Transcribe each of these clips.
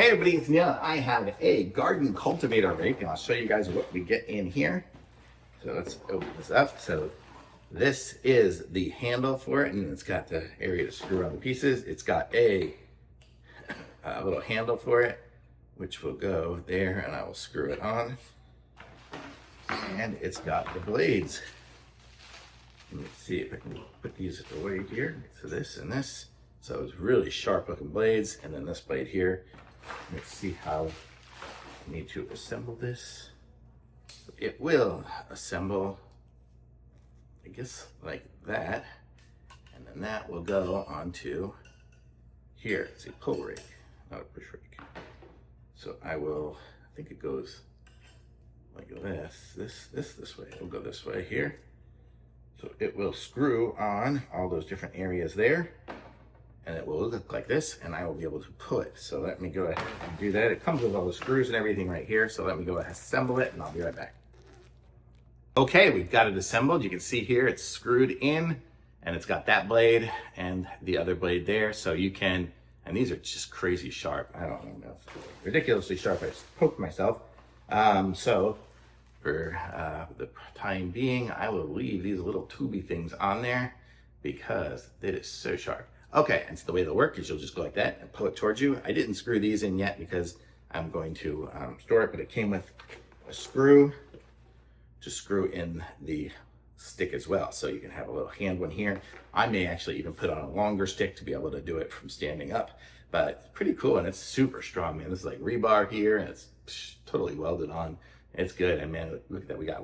Hey everybody, it's Neil. I have a garden cultivator rake and I'll show you guys what we get in here. So let's open this up. So this is the handle for it, and it's got the area to screw on the pieces. It's got a little handle for it, which will go there, and I will screw it on. And it's got the blades. Let me see if I can put these away here. So this and this. So it's really sharp looking blades, and then this blade here. Let's see how I need to assemble this. It will assemble, I guess, like that, and then that will go onto here. It's a pull rake, not a push rake. So I think it goes like this way. It'll go this way here. So it will screw on all those different areas there, and it will look like this, and I will be able to pull it. So let me go ahead and do that. It comes with all the screws and everything right here. So let me go ahead and assemble it, and I'll be right back. Okay, we've got it assembled. You can see here it's screwed in, and it's got that blade and the other blade there. So you can, and these are just crazy sharp. I don't know, ridiculously sharp. I just poked myself. So for the time being, I will leave these little tubey things on there because it is so sharp. Okay, and so the way it'll work is you'll just go like that and pull it towards you. I didn't screw these in yet because I'm going to store it, but it came with a screw to screw in the stick as well. So you can have a little hand one here. I may actually even put on a longer stick to be able to do it from standing up, but it's pretty cool, and it's super strong, man. This is like rebar here, and it's totally welded on. It's good, and man, look at that. We got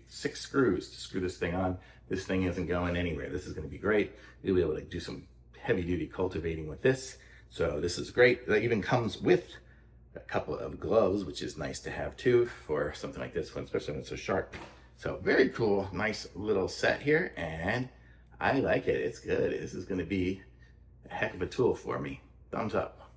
6 screws to screw this thing on. This thing isn't going anywhere. This is gonna be great. You'll be able to do some heavy duty cultivating with this. So this is great. That even comes with a couple of gloves, which is nice to have too for something like this one, especially when it's so sharp. So very cool, nice little set here, and I like it. It's good. This is gonna be a heck of a tool for me. Thumbs up.